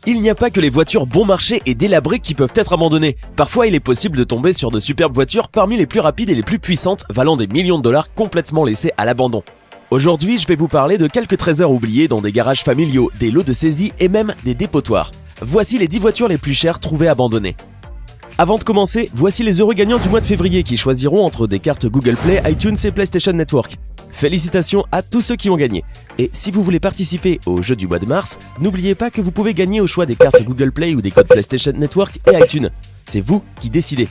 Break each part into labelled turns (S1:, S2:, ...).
S1: Il n'y a pas que les voitures bon marché et délabrées qui peuvent être abandonnées. Parfois, il est possible de tomber sur de superbes voitures parmi les plus rapides et les plus puissantes, valant des millions de dollars complètement laissées à l'abandon. Aujourd'hui, je vais vous parler de quelques trésors oubliés dans des garages familiaux, des lots de saisie et même des dépotoirs. Voici les 10 voitures les plus chères trouvées abandonnées. Avant de commencer, voici les heureux gagnants du mois de février qui choisiront entre des cartes Google Play, iTunes et PlayStation Network. Félicitations à tous ceux qui ont gagné. Et si vous voulez participer au jeu du mois de mars, n'oubliez pas que vous pouvez gagner au choix des cartes Google Play ou des codes PlayStation Network et iTunes. C'est vous qui décidez.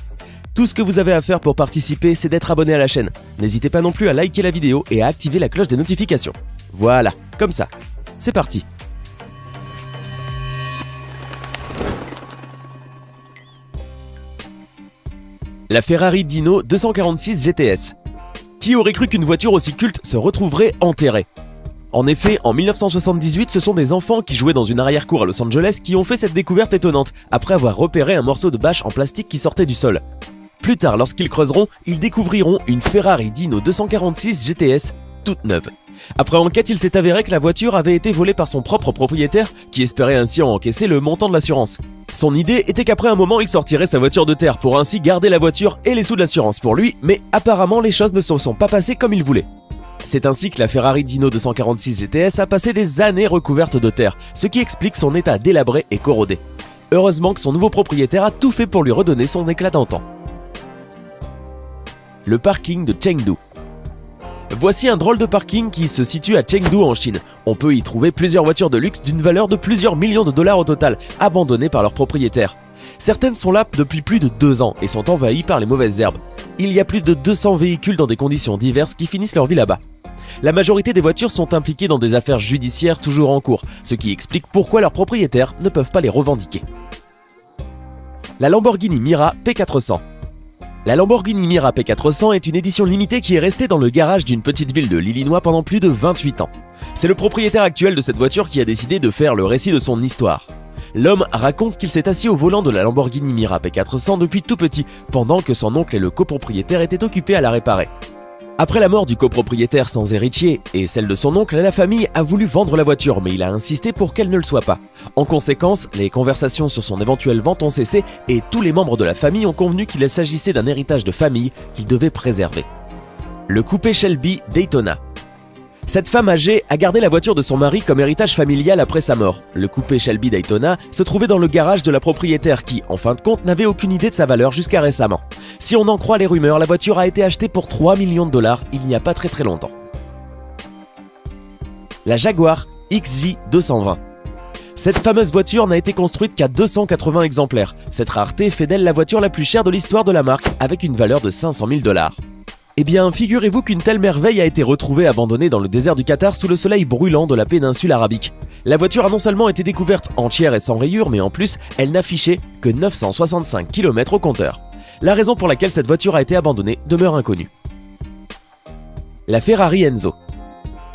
S1: Tout ce que vous avez à faire pour participer, c'est d'être abonné à la chaîne. N'hésitez pas non plus à liker la vidéo et à activer la cloche des notifications. Voilà, comme ça. C'est parti. La Ferrari Dino 246 GTS. Qui aurait cru qu'une voiture aussi culte se retrouverait enterrée? En effet, en 1978, ce sont des enfants qui jouaient dans une arrière-cour à Los Angeles qui ont fait cette découverte étonnante, après avoir repéré un morceau de bâche en plastique qui sortait du sol. Plus tard, lorsqu'ils creuseront, ils découvriront une Ferrari Dino 246 GTS toute neuve. Après enquête, il s'est avéré que la voiture avait été volée par son propre propriétaire, qui espérait ainsi en encaisser le montant de l'assurance. Son idée était qu'après un moment, il sortirait sa voiture de terre pour ainsi garder la voiture et les sous de l'assurance pour lui, mais apparemment les choses ne se sont pas passées comme il voulait. C'est ainsi que la Ferrari Dino 246 GTS a passé des années recouverte de terre, ce qui explique son état délabré et corrodé. Heureusement que son nouveau propriétaire a tout fait pour lui redonner son éclat d'antan. Le parking de Chengdu. Voici un drôle de parking qui se situe à Chengdu en Chine. On peut y trouver plusieurs voitures de luxe d'une valeur de plusieurs millions de dollars au total, abandonnées par leurs propriétaires. Certaines sont là depuis plus de 2 ans et sont envahies par les mauvaises herbes. Il y a plus de 200 véhicules dans des conditions diverses qui finissent leur vie là-bas. La majorité des voitures sont impliquées dans des affaires judiciaires toujours en cours, ce qui explique pourquoi leurs propriétaires ne peuvent pas les revendiquer. La Lamborghini Mira P400. La Lamborghini Mira P400 est une édition limitée qui est restée dans le garage d'une petite ville de l'Illinois pendant plus de 28 ans. C'est le propriétaire actuel de cette voiture qui a décidé de faire le récit de son histoire. L'homme raconte qu'il s'est assis au volant de la Lamborghini Mira P400 depuis tout petit, pendant que son oncle et le copropriétaire étaient occupés à la réparer. Après la mort du copropriétaire sans héritier et celle de son oncle, la famille a voulu vendre la voiture, mais il a insisté pour qu'elle ne le soit pas. En conséquence, les conversations sur son éventuelle vente ont cessé et tous les membres de la famille ont convenu qu'il s'agissait d'un héritage de famille qu'ils devaient préserver. Le coupé Shelby Daytona. Cette femme âgée a gardé la voiture de son mari comme héritage familial après sa mort. Le coupé Shelby Daytona se trouvait dans le garage de la propriétaire qui, en fin de compte, n'avait aucune idée de sa valeur jusqu'à récemment. Si on en croit les rumeurs, la voiture a été achetée pour 3 millions de dollars il n'y a pas très longtemps. La Jaguar XJ 220. Cette fameuse voiture n'a été construite qu'à 280 exemplaires. Cette rareté fait d'elle la voiture la plus chère de l'histoire de la marque, avec une valeur de 500 000 dollars. Eh bien, figurez-vous qu'une telle merveille a été retrouvée abandonnée dans le désert du Qatar sous le soleil brûlant de la péninsule arabique. La voiture a non seulement été découverte entière et sans rayures, mais en plus, elle n'affichait que 965 km au compteur. La raison pour laquelle cette voiture a été abandonnée demeure inconnue. La Ferrari Enzo.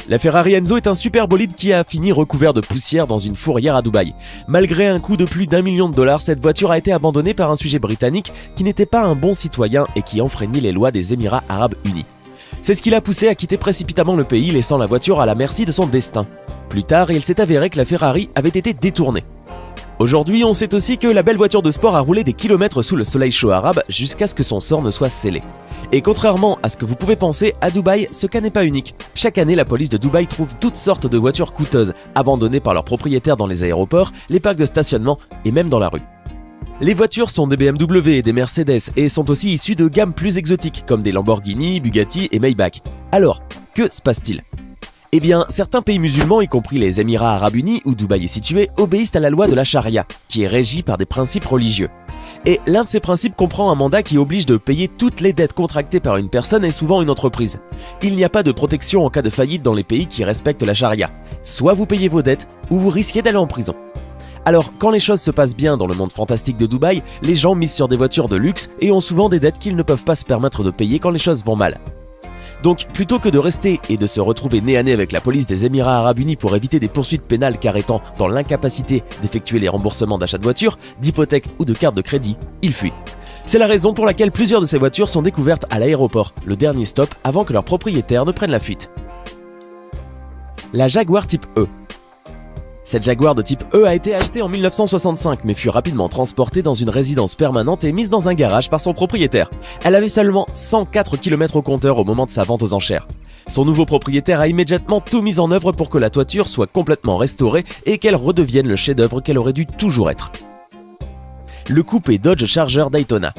S1: La Ferrari Enzo est un super bolide qui a fini recouvert de poussière dans une fourrière à Dubaï. Malgré un coût de plus d'1 million de dollars, cette voiture a été abandonnée par un sujet britannique qui n'était pas un bon citoyen et qui enfreignit les lois des Émirats Arabes Unis. C'est ce qui l'a poussé à quitter précipitamment le pays, laissant la voiture à la merci de son destin. Plus tard, il s'est avéré que la Ferrari avait été détournée. Aujourd'hui, on sait aussi que la belle voiture de sport a roulé des kilomètres sous le soleil chaud arabe jusqu'à ce que son sort ne soit scellé. Et contrairement à ce que vous pouvez penser, à Dubaï, ce cas n'est pas unique. Chaque année, la police de Dubaï trouve toutes sortes de voitures coûteuses, abandonnées par leurs propriétaires dans les aéroports, les parcs de stationnement et même dans la rue. Les voitures sont des BMW et des Mercedes et sont aussi issues de gammes plus exotiques, comme des Lamborghini, Bugatti et Maybach. Alors, que se passe-t-il ? Eh bien, certains pays musulmans, y compris les Émirats Arabes Unis où Dubaï est situé, obéissent à la loi de la charia, qui est régie par des principes religieux. Et l'un de ces principes comprend un mandat qui oblige de payer toutes les dettes contractées par une personne et souvent une entreprise. Il n'y a pas de protection en cas de faillite dans les pays qui respectent la charia. Soit vous payez vos dettes, ou vous risquez d'aller en prison. Alors, quand les choses se passent bien dans le monde fantastique de Dubaï, les gens misent sur des voitures de luxe et ont souvent des dettes qu'ils ne peuvent pas se permettre de payer quand les choses vont mal. Donc, plutôt que de rester et de se retrouver nez à nez avec la police des Émirats Arabes Unis pour éviter des poursuites pénales car étant dans l'incapacité d'effectuer les remboursements d'achat de voitures, d'hypothèques ou de cartes de crédit, ils fuient. C'est la raison pour laquelle plusieurs de ces voitures sont découvertes à l'aéroport, le dernier stop avant que leur propriétaire ne prenne la fuite. La Jaguar Type E. Cette Jaguar de type E a été achetée en 1965 mais fut rapidement transportée dans une résidence permanente et mise dans un garage par son propriétaire. Elle avait seulement 104 km au compteur au moment de sa vente aux enchères. Son nouveau propriétaire a immédiatement tout mis en œuvre pour que la toiture soit complètement restaurée et qu'elle redevienne le chef-d'œuvre qu'elle aurait dû toujours être. Le coupé Dodge Charger Daytona.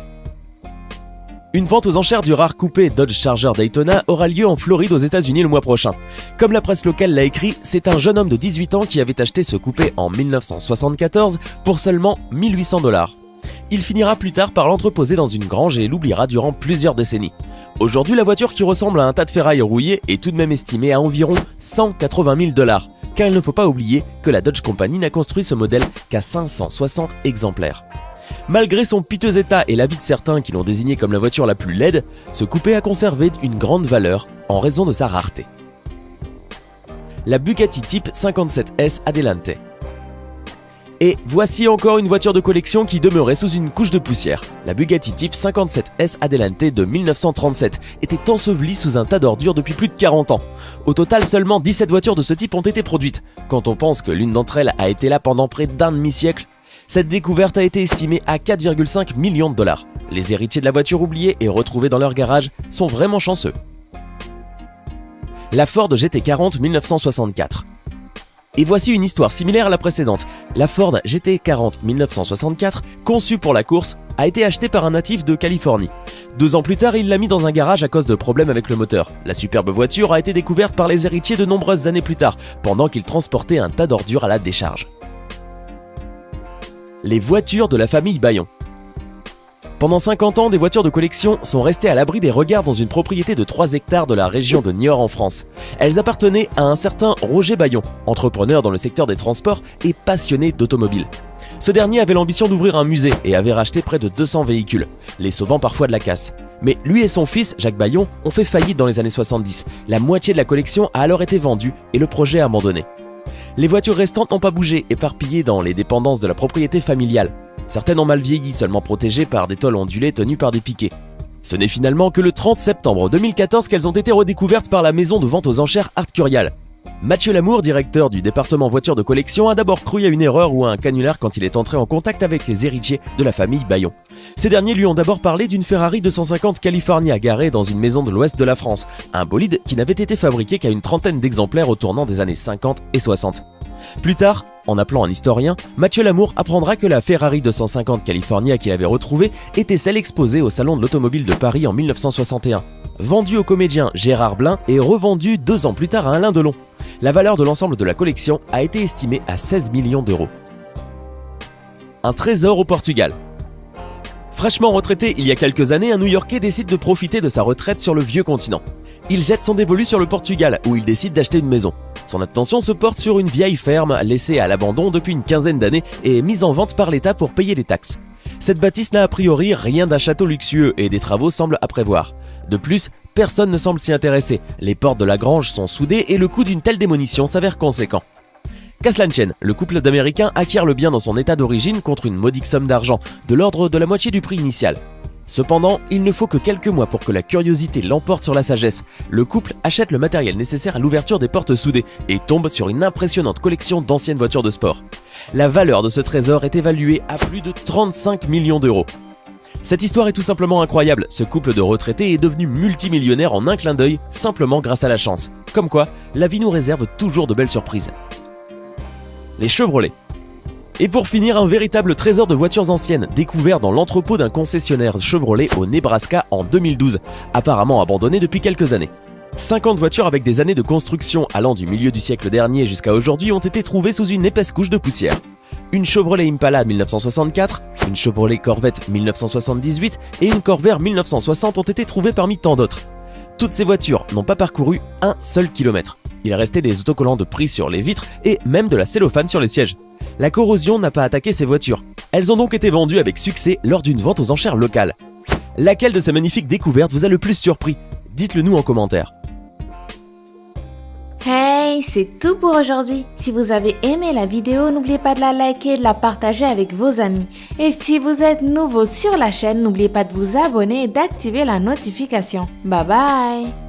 S1: Une vente aux enchères du rare coupé Dodge Charger Daytona aura lieu en Floride aux États-Unis le mois prochain. Comme la presse locale l'a écrit, c'est un jeune homme de 18 ans qui avait acheté ce coupé en 1974 pour seulement 1800 $. Il finira plus tard par l'entreposer dans une grange et l'oubliera durant plusieurs décennies. Aujourd'hui, la voiture qui ressemble à un tas de ferraille rouillé est tout de même estimée à environ 180 000 $, car il ne faut pas oublier que la Dodge Company n'a construit ce modèle qu'à 560 exemplaires. Malgré son piteux état et l'avis de certains qui l'ont désigné comme la voiture la plus laide, ce coupé a conservé une grande valeur en raison de sa rareté. La Bugatti Type 57S Adelante. Et voici encore une voiture de collection qui demeurait sous une couche de poussière. La Bugatti Type 57S Adelante de 1937 était ensevelie sous un tas d'ordures depuis plus de 40 ans. Au total, seulement 17 voitures de ce type ont été produites. Quand on pense que l'une d'entre elles a été là pendant près d'un demi-siècle, cette découverte a été estimée à 4,5 millions de $. Les héritiers de la voiture oubliée et retrouvée dans leur garage sont vraiment chanceux. La Ford GT40 1964. Et voici une histoire similaire à la précédente. La Ford GT40 1964, conçue pour la course, a été achetée par un natif de Californie. 2 ans plus tard, il l'a mis dans un garage à cause de problèmes avec le moteur. La superbe voiture a été découverte par les héritiers de nombreuses années plus tard, pendant qu'ils transportaient un tas d'ordures à la décharge. Les voitures de la famille Bayon. Pendant 50 ans, des voitures de collection sont restées à l'abri des regards dans une propriété de 3 hectares de la région de Niort en France. Elles appartenaient à un certain Roger Bayon, entrepreneur dans le secteur des transports et passionné d'automobile. Ce dernier avait l'ambition d'ouvrir un musée et avait racheté près de 200 véhicules, les sauvant parfois de la casse. Mais lui et son fils, Jacques Bayon, ont fait faillite dans les années 70. La moitié de la collection a alors été vendue et le projet abandonné. Les voitures restantes n'ont pas bougé, éparpillées dans les dépendances de la propriété familiale. Certaines ont mal vieilli, seulement protégées par des tôles ondulées tenues par des piquets. Ce n'est finalement que le 30 septembre 2014 qu'elles ont été redécouvertes par la maison de vente aux enchères Art Curial. Mathieu Lamour, directeur du département voitures de collection, a d'abord cru à une erreur ou à un canular quand il est entré en contact avec les héritiers de la famille Bayon. Ces derniers lui ont d'abord parlé d'une Ferrari 250 California garée dans une maison de l'ouest de la France, un bolide qui n'avait été fabriqué qu'à une trentaine d'exemplaires au tournant des années 50 et 60. Plus tard, en appelant un historien, Mathieu Lamour apprendra que la Ferrari 250 California qu'il avait retrouvée était celle exposée au Salon de l'Automobile de Paris en 1961. Vendue au comédien Gérard Blin et revendue 2 ans plus tard à Alain Delon. La valeur de l'ensemble de la collection a été estimée à 16 millions €. Un trésor au Portugal. Fraîchement retraité il y a quelques années, un New-Yorkais décide de profiter de sa retraite sur le vieux continent. Il jette son dévolu sur le Portugal, où il décide d'acheter une maison. Son attention se porte sur une vieille ferme laissée à l'abandon depuis une quinzaine d'années et mise en vente par l'État pour payer les taxes. Cette bâtisse n'a a priori rien d'un château luxueux et des travaux semblent à prévoir. De plus, personne ne semble s'y intéresser. Les portes de la grange sont soudées et le coût d'une telle démolition s'avère conséquent. Qu'à cela ne tienne, le couple d'Américains acquiert le bien dans son état d'origine contre une modique somme d'argent, de l'ordre de la moitié du prix initial. Cependant, il ne faut que quelques mois pour que la curiosité l'emporte sur la sagesse. Le couple achète le matériel nécessaire à l'ouverture des portes soudées et tombe sur une impressionnante collection d'anciennes voitures de sport. La valeur de ce trésor est évaluée à plus de 35 millions €. Cette histoire est tout simplement incroyable. Ce couple de retraités est devenu multimillionnaire en un clin d'œil, simplement grâce à la chance. Comme quoi, la vie nous réserve toujours de belles surprises. Les Chevrolet. Et pour finir, un véritable trésor de voitures anciennes, découvert dans l'entrepôt d'un concessionnaire Chevrolet au Nebraska en 2012, apparemment abandonné depuis quelques années. 50 voitures avec des années de construction allant du milieu du siècle dernier jusqu'à aujourd'hui ont été trouvées sous une épaisse couche de poussière. Une Chevrolet Impala 1964, une Chevrolet Corvette 1978 et une Corvair 1960 ont été trouvées parmi tant d'autres. Toutes ces voitures n'ont pas parcouru un seul kilomètre. Il restait des autocollants de prix sur les vitres et même de la cellophane sur les sièges. La corrosion n'a pas attaqué ces voitures. Elles ont donc été vendues avec succès lors d'une vente aux enchères locales. Laquelle de ces magnifiques découvertes vous a le plus surpris? Dites-le nous en commentaire.
S2: Hey, c'est tout pour aujourd'hui. Si vous avez aimé la vidéo, n'oubliez pas de la liker et de la partager avec vos amis. Et si vous êtes nouveau sur la chaîne, n'oubliez pas de vous abonner et d'activer la notification. Bye bye!